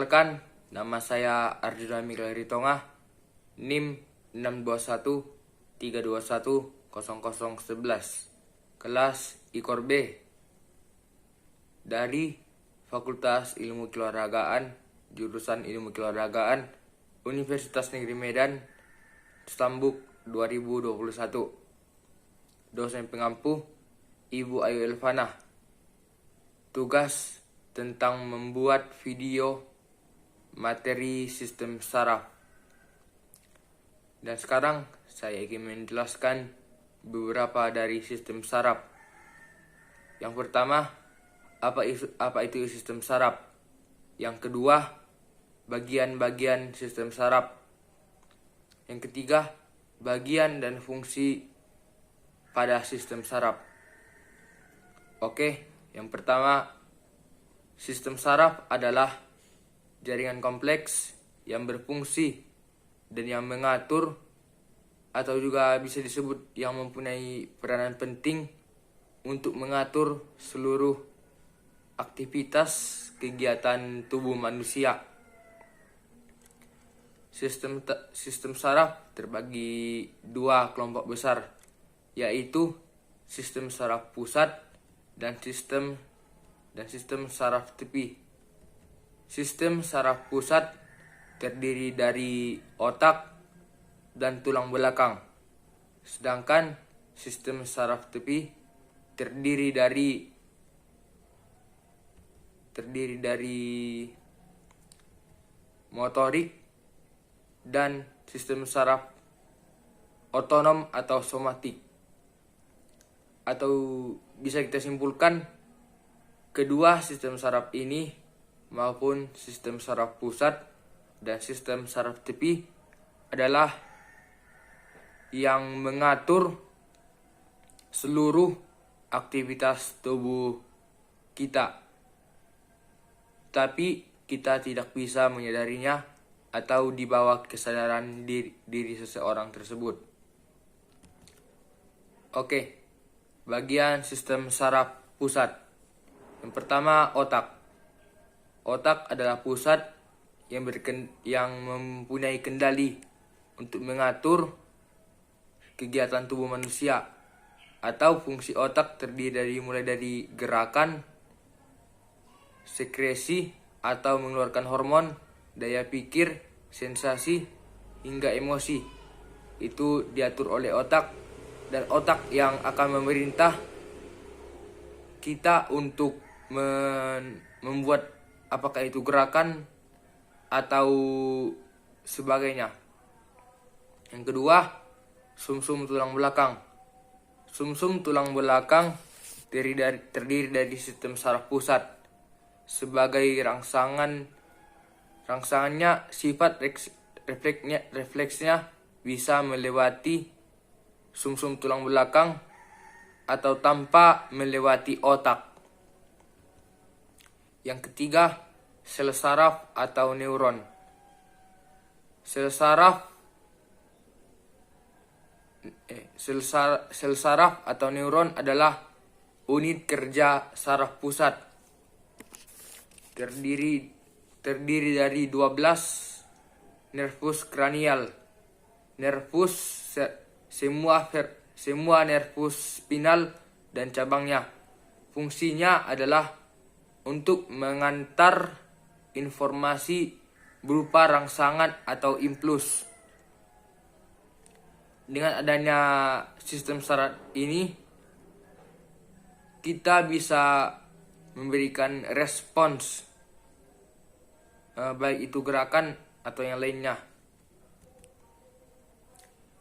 Perkenalkan, nama saya Arjuna Miguel Ritonga, NIM 621-321-0011, kelas IKOR B, dari Fakultas Ilmu Keolahragaan, jurusan Ilmu Keolahragaan, Universitas Negeri Medan, Stambuk 2021. Dosen pengampu, Ibu Ayu Elvana. Tugas tentang membuat video materi sistem saraf. Dan sekarang saya ingin menjelaskan beberapa dari sistem saraf. Yang pertama, apa itu sistem saraf? Yang kedua, bagian-bagian sistem saraf. Yang ketiga, bagian dan fungsi pada sistem saraf. Oke, yang pertama, sistem saraf adalah jaringan kompleks yang berfungsi dan yang mengatur, atau juga bisa disebut yang mempunyai peranan penting untuk mengatur seluruh aktivitas kegiatan tubuh manusia. Sistem saraf terbagi dua kelompok besar, yaitu sistem saraf pusat dan sistem saraf tepi. Sistem saraf pusat terdiri dari otak dan tulang belakang, sedangkan sistem saraf tepi terdiri dari motorik dan sistem saraf otonom atau somatik. Atau bisa kita simpulkan, kedua sistem saraf ini maupun sistem saraf pusat dan sistem saraf tepi adalah yang mengatur seluruh aktivitas tubuh kita. Tapi kita tidak bisa menyadarinya atau di bawah kesadaran diri seseorang tersebut. Oke, bagian sistem saraf pusat. Yang pertama, otak. Otak adalah pusat yang mempunyai kendali untuk mengatur kegiatan tubuh manusia. Atau fungsi otak terdiri mulai dari gerakan, sekresi atau mengeluarkan hormon, daya pikir, sensasi, hingga emosi. Itu diatur oleh otak, dan otak yang akan memerintah kita untuk membuat apakah itu gerakan atau sebagainya. Yang kedua, sumsum tulang belakang. Sumsum tulang belakang terdiri dari sistem saraf pusat. Sebagai rangsangannya sifat refleksnya bisa melewati sumsum tulang belakang atau tanpa melewati otak. Yang ketiga, sel saraf atau neuron. Sel saraf atau neuron adalah unit kerja saraf pusat. Terdiri dari 12 nervus kranial, semua nervus spinal dan cabangnya. Fungsinya adalah untuk mengantar informasi berupa rangsangan atau impuls. Dengan adanya sistem saraf ini, kita bisa memberikan respons, baik itu gerakan atau yang lainnya.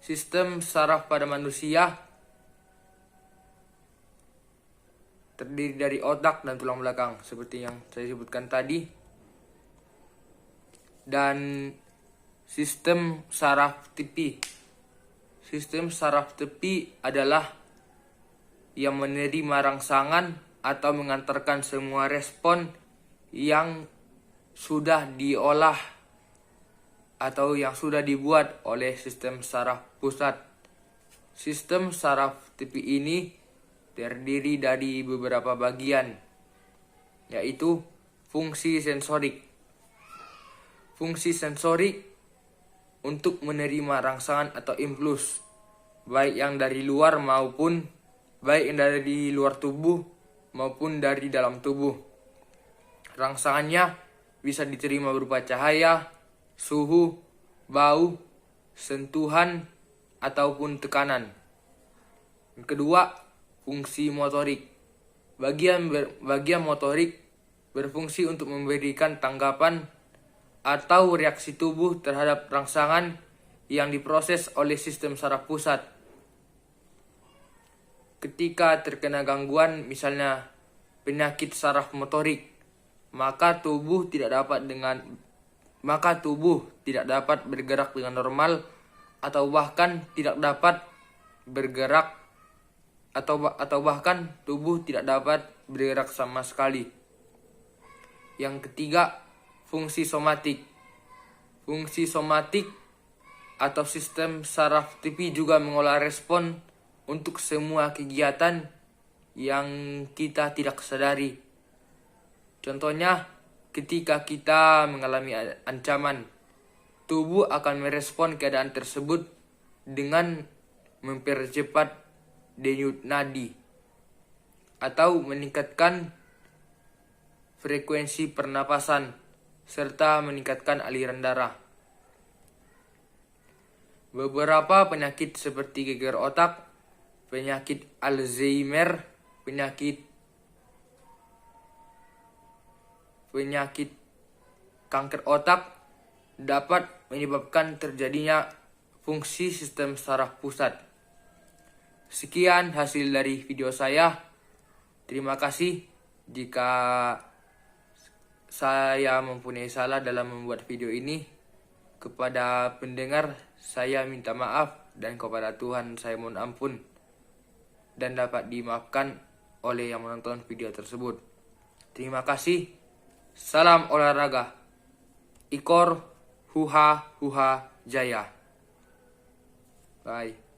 Sistem saraf pada manusia terdiri dari otak dan tulang belakang, seperti yang saya sebutkan tadi. Dan sistem saraf tepi. Sistem saraf tepi adalah yang menerima rangsangan atau mengantarkan semua respon yang sudah diolah atau yang sudah dibuat oleh sistem saraf pusat. Sistem saraf tepi ini terdiri dari beberapa bagian, yaitu fungsi sensorik. fungsi sensorik untuk menerima rangsangan atau impuls, baik yang dari luar tubuh maupun dari dalam tubuh. Rangsangannya bisa diterima berupa cahaya, suhu, bau, sentuhan, ataupun tekanan. Yang kedua, fungsi motorik. Bagian motorik berfungsi untuk memberikan tanggapan atau reaksi tubuh terhadap rangsangan yang diproses oleh sistem saraf pusat. Ketika terkena gangguan, misalnya penyakit saraf motorik, maka tubuh tidak dapat bergerak dengan normal, atau bahkan tidak dapat bergerak atau bahkan tubuh tidak dapat bergerak sama sekali. Yang ketiga, fungsi somatik. Fungsi somatik atau sistem saraf TV juga mengolah respon untuk semua kegiatan yang kita tidak sadari. Contohnya, ketika kita mengalami ancaman, tubuh akan merespon keadaan tersebut dengan mempercepat denyut nadi atau meningkatkan frekuensi pernapasan serta meningkatkan aliran darah. Beberapa penyakit seperti geger otak, penyakit Alzheimer, penyakit kanker otak dapat menyebabkan terjadinya fungsi sistem saraf pusat. Sekian hasil dari video saya. Terima kasih jika saya mempunyai salah dalam membuat video ini. Kepada pendengar, saya minta maaf, dan kepada Tuhan saya mohon ampun dan dapat dimaafkan oleh yang menonton video tersebut. Terima kasih. Salam olahraga. Ikor Huha Jaya. Bye.